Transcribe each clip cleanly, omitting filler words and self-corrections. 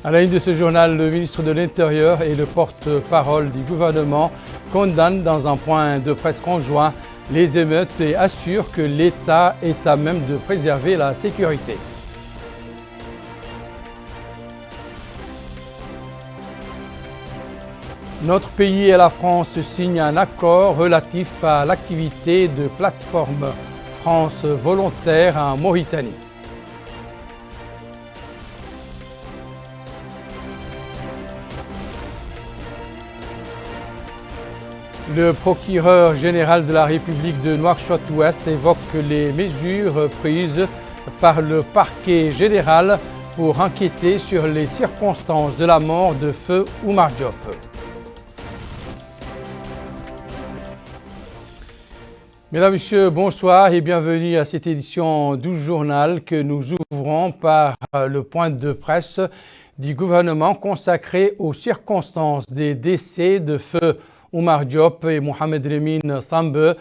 À la une de ce journal, le ministre de l'Intérieur et le porte-parole du gouvernement condamnent dans un point de presse conjoint les émeutes et assurent que l'État est à même de préserver la sécurité. Notre pays et la France signent un accord relatif à l'activité de plateforme France volontaire en Mauritanie. Le procureur général de la République de Nouakchott-Ouest évoque les mesures prises par le parquet général pour enquêter sur les circonstances de la mort de feu Oumar Diop. Mesdames, Messieurs, bonsoir et bienvenue à cette édition du journal que nous ouvrons par le point de presse du gouvernement consacré aux circonstances des décès de feu Oumar Diop et Mohamed Lemine Sambe,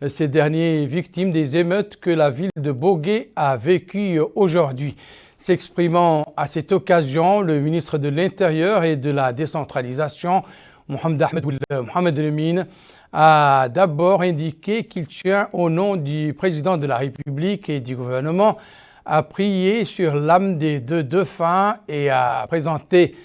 ces derniers victimes des émeutes que la ville de Bogué a vécues aujourd'hui. S'exprimant à cette occasion, le ministre de l'Intérieur et de la décentralisation, Mohamed Lemine, a d'abord indiqué qu'il tient au nom du président de la République et du gouvernement à prier sur l'âme des deux défunts et à présenter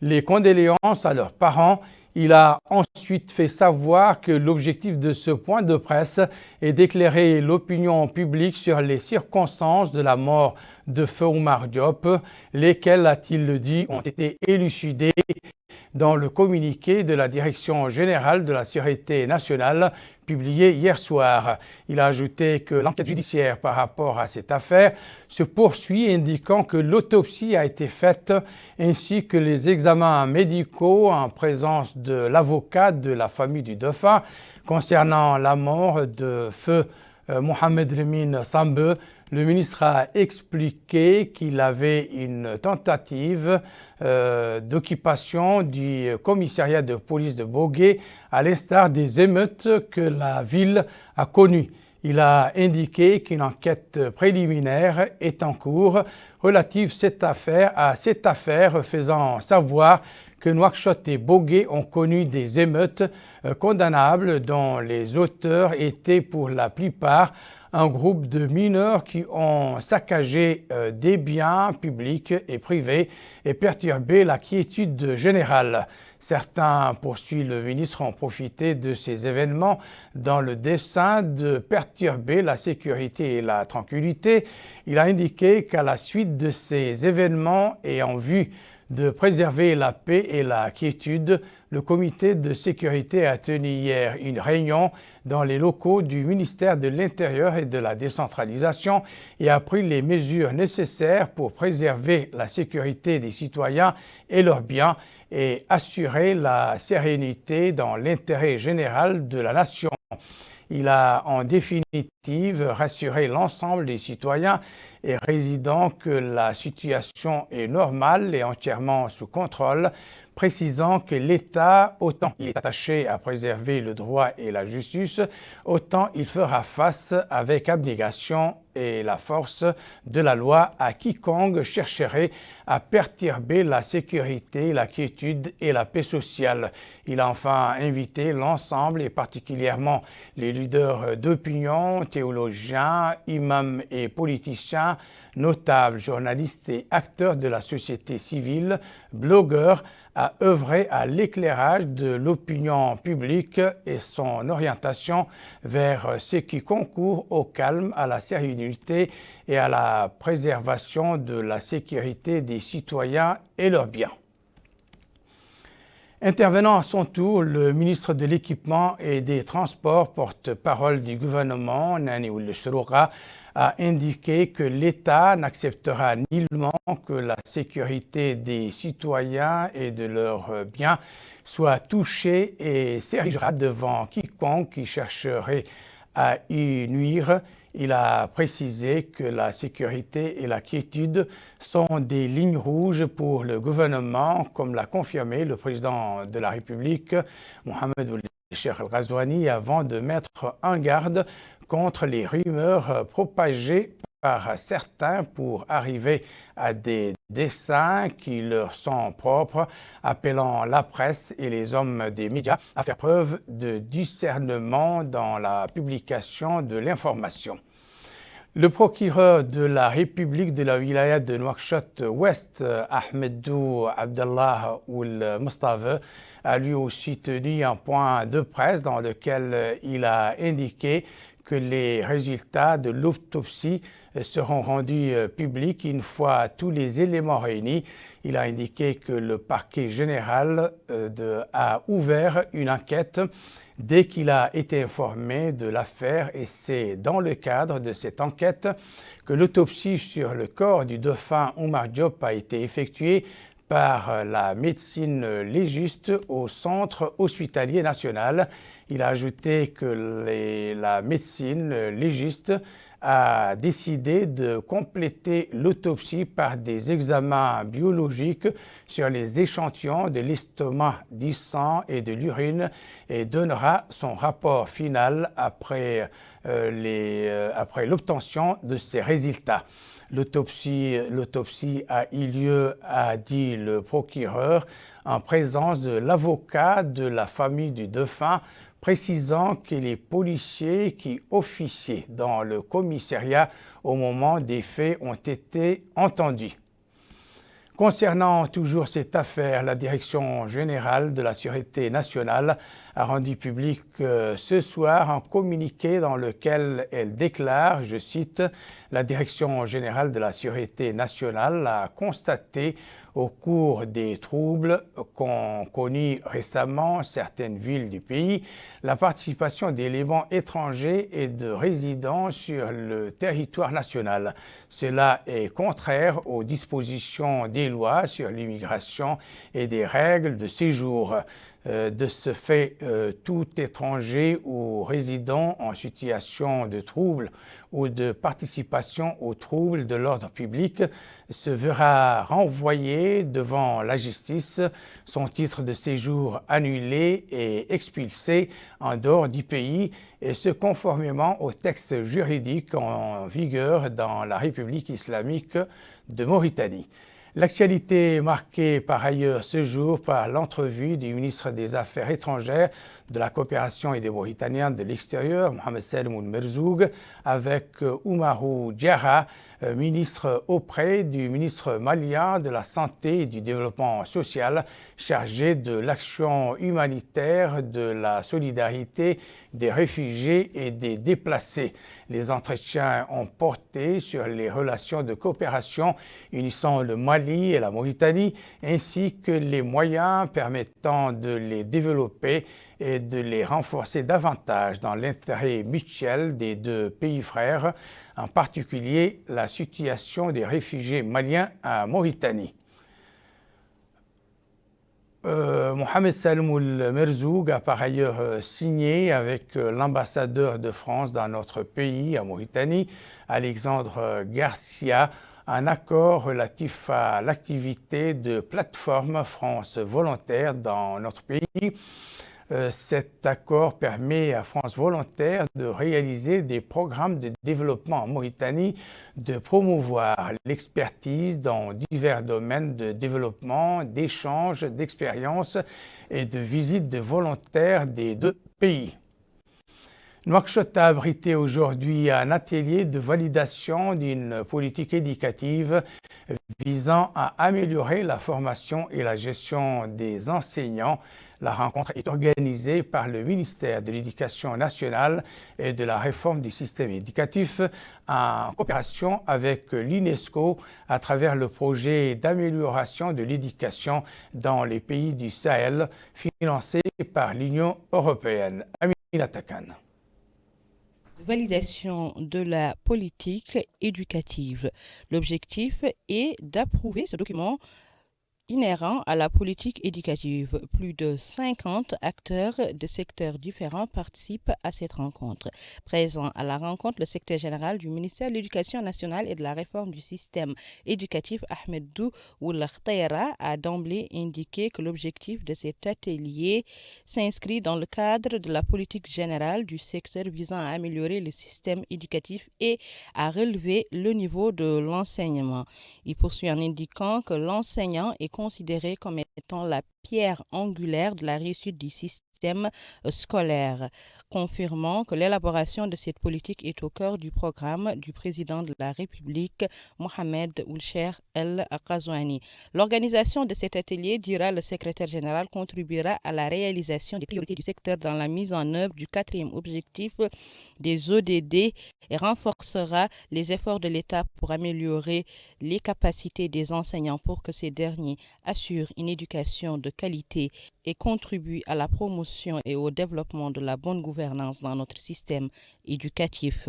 les condoléances à leurs parents. Il a ensuite fait savoir que l'objectif de ce point de presse est d'éclairer l'opinion publique sur les circonstances de la mort de feu Oumar Diop, lesquelles, a-t-il dit, ont été élucidées dans le communiqué de la Direction générale de la Sécurité nationale publié hier soir. Il a ajouté que l'enquête judiciaire par rapport à cette affaire se poursuit, indiquant que l'autopsie a été faite ainsi que les examens médicaux en présence de l'avocat de la famille du défunt. Concernant la mort de feu Mohamed Lemine Sambe, le ministre a expliqué qu'il avait une tentative d'occupation du commissariat de police de Bogué, à l'instar des émeutes que la ville a connues. Il a indiqué qu'une enquête préliminaire est en cours relative à cette affaire, faisant savoir que Nouakchott et Bogué ont connu des émeutes condamnables dont les auteurs étaient pour la plupart un groupe de mineurs qui ont saccagé des biens publics et privés et perturbé la quiétude générale. Certains, poursuit le ministre, ont profité de ces événements dans le dessein de perturber la sécurité et la tranquillité. Il a indiqué qu'à la suite de ces événements et en vue de préserver la paix et la quiétude, le comité de sécurité a tenu hier une réunion dans les locaux du ministère de l'Intérieur et de la décentralisation et a pris les mesures nécessaires pour préserver la sécurité des citoyens et leurs biens et assurer la sérénité dans l'intérêt général de la nation. Il a en définitive rassuré l'ensemble des citoyens et résidents que la situation est normale et entièrement sous contrôle, précisant que l'État, autant il est attaché à préserver le droit et la justice, autant il fera face avec abnégation et la force de la loi à quiconque chercherait à perturber la sécurité, la quiétude et la paix sociale. Il a enfin invité l'ensemble et particulièrement les leaders d'opinion, théologiens, imams et politiciens, notables, journalistes et acteurs de la société civile, blogueurs, à œuvrer à l'éclairage de l'opinion publique et son orientation vers ce qui concourt au calme, à la sérénité et à la préservation de la sécurité des citoyens et leurs biens. Intervenant à son tour, le ministre de l'Équipement et des Transports, porte-parole du gouvernement, Nani Ould Chouroura, a indiqué que l'État n'acceptera nullement que la sécurité des citoyens et de leurs biens soit touchée et s'érigera devant quiconque qui chercherait à y nuire. Il a précisé que la sécurité et la quiétude sont des lignes rouges pour le gouvernement, comme l'a confirmé le président de la République, Mohamed Ould Cheikh El Ghazouani, avant de mettre en garde contre les rumeurs propagées par certains pour arriver à des desseins qui leur sont propres, appelant la presse et les hommes des médias à faire preuve de discernement dans la publication de l'information. Le procureur de la République de la wilaya de Nouakchott-Ouest, Ahmedou Abdallah Ould Mustafa, a lui aussi tenu un point de presse dans lequel il a indiqué que les résultats de l'autopsie seront rendus publics une fois tous les éléments réunis. Il a indiqué que le parquet général a ouvert une enquête dès qu'il a été informé de l'affaire et c'est dans le cadre de cette enquête que l'autopsie sur le corps du dauphin Oumar Diop a été effectuée par la médecine légiste au centre hospitalier national. Il a ajouté que la médecine légiste a décidé de compléter l'autopsie par des examens biologiques sur les échantillons de l'estomac, du sang et de l'urine et donnera son rapport final après l'obtention de ces résultats. L'autopsie a eu lieu, a dit le procureur, en présence de l'avocat de la famille du dauphin, précisant que les policiers qui officiaient dans le commissariat au moment des faits ont été entendus. Concernant toujours cette affaire, la Direction générale de la Sûreté nationale a rendu public ce soir un communiqué dans lequel elle déclare, je cite, « La Direction générale de la Sûreté nationale a constaté au cours des troubles qu'ont connus récemment certaines villes du pays, la participation d'éléments étrangers et de résidents sur le territoire national. Cela est contraire aux dispositions des lois sur l'immigration et des règles de séjour. De ce fait, tout étranger ou résident en situation de trouble ou de participation aux troubles de l'ordre public se verra renvoyé devant la justice, son titre de séjour annulé et expulsé en dehors du pays, et ce conformément aux textes juridiques en vigueur dans la République islamique de Mauritanie. L'actualité est marquée par ailleurs ce jour par l'entrevue du ministre des Affaires étrangères, de la coopération et des Mauritaniens de l'extérieur, Mohamed Salim Ould Merzoug, avec Oumarou Diarra, ministre auprès du ministre malien de la Santé et du Développement social, chargé de l'action humanitaire, de la solidarité des réfugiés et des déplacés. Les entretiens ont porté sur les relations de coopération unissant le Mali et la Mauritanie, ainsi que les moyens permettant de les développer et de les renforcer davantage dans l'intérêt mutuel des deux pays frères, en particulier la situation des réfugiés maliens en Mauritanie. Mohamed Salim Ould Merzoug a par ailleurs signé avec l'ambassadeur de France dans notre pays, en Mauritanie, Alexandre Garcia, un accord relatif à l'activité de plateforme France Volontaire dans notre pays. Cet accord permet à France Volontaire de réaliser des programmes de développement en Mauritanie, de promouvoir l'expertise dans divers domaines de développement, d'échange, d'expériences et de visite de volontaires des deux pays. Nouakchott a abrité aujourd'hui un atelier de validation d'une politique éducative visant à améliorer la formation et la gestion des enseignants. La rencontre est organisée par le ministère de l'Éducation nationale et de la réforme du système éducatif en coopération avec l'UNESCO à travers le projet d'amélioration de l'éducation dans les pays du Sahel financé par l'Union européenne. Aminata Khan. Validation de la politique éducative. L'objectif est d'approuver ce document inhérents à la politique éducative. Plus de 50 acteurs de secteurs différents participent à cette rencontre. Présent à la rencontre, le secrétaire général du ministère de l'Éducation nationale et de la réforme du système éducatif, Ahmedou Oulakhtayra, a d'emblée indiqué que l'objectif de cet atelier s'inscrit dans le cadre de la politique générale du secteur visant à améliorer le système éducatif et à relever le niveau de l'enseignement. Il poursuit en indiquant que l'enseignant est considéré comme étant la pierre angulaire de la réussite du système scolaire, confirmant que l'élaboration de cette politique est au cœur du programme du président de la République, Mohamed Ould El Ghazouani. L'organisation de cet atelier, dira le secrétaire général, contribuera à la réalisation des priorités du secteur dans la mise en œuvre du 4e objectif des ODD et renforcera les efforts de l'État pour améliorer les capacités des enseignants pour que ces derniers assurent une éducation de qualité et contribuent à la promotion et au développement de la bonne gouvernance dans notre système éducatif.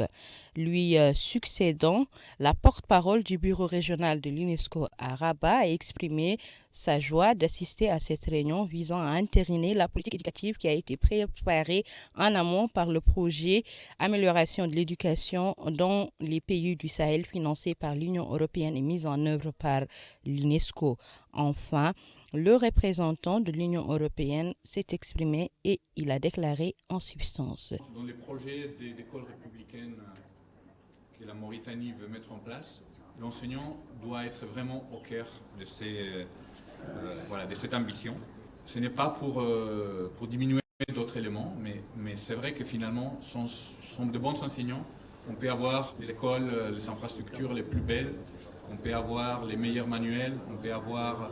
Lui succédant, la porte-parole du bureau régional de l'UNESCO à Rabat a exprimé sa joie d'assister à cette réunion visant à entériner la politique éducative qui a été préparée en amont par le projet Amélioration de l'éducation dans les pays du Sahel financé par l'Union européenne et mis en œuvre par l'UNESCO. Enfin, le représentant de l'Union européenne s'est exprimé et il a déclaré en substance. Dans les projets d'écoles républicaines que la Mauritanie veut mettre en place, l'enseignant doit être vraiment au cœur de, de cette ambition. Ce n'est pas pour diminuer d'autres éléments, mais c'est vrai que finalement, sont de bons enseignants. On peut avoir les écoles, les infrastructures les plus belles, on peut avoir les meilleurs manuels, on peut avoir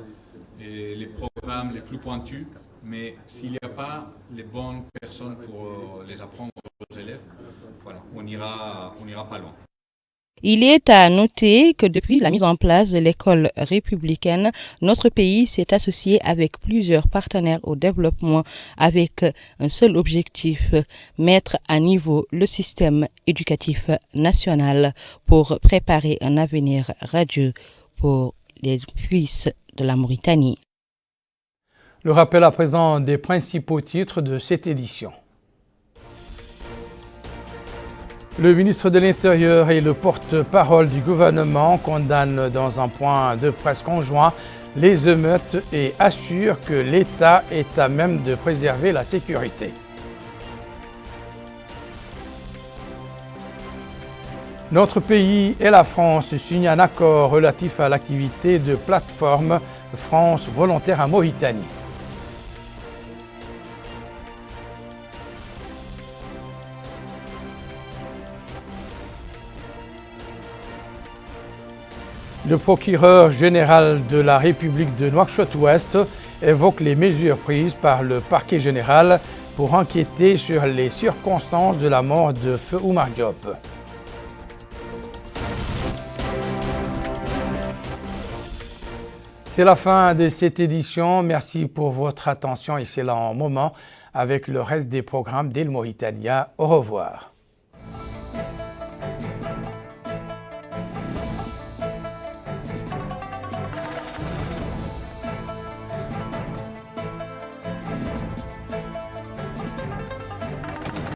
les programmes les plus pointus, mais s'il n'y a pas les bonnes personnes pour les apprendre aux élèves, voilà, on n'ira pas loin. Il est à noter que depuis la mise en place de l'école républicaine, notre pays s'est associé avec plusieurs partenaires au développement avec un seul objectif, mettre à niveau le système éducatif national pour préparer un avenir radieux pour les fils de la Mauritanie. Le rappel à présent des principaux titres de cette édition. Le ministre de l'Intérieur et le porte-parole du gouvernement condamnent dans un point de presse conjoint les émeutes et assurent que l'État est à même de préserver la sécurité. Notre pays et la France signent un accord relatif à l'activité de plateforme France volontaire en Mauritanie. Le procureur général de la République de Nouakchott-Ouest évoque les mesures prises par le parquet général pour enquêter sur les circonstances de la mort de Feu Oumar Diop. C'est la fin de cette édition. Merci pour votre attention. Excellent moment avec le reste des programmes d'El Mauritania. Au revoir.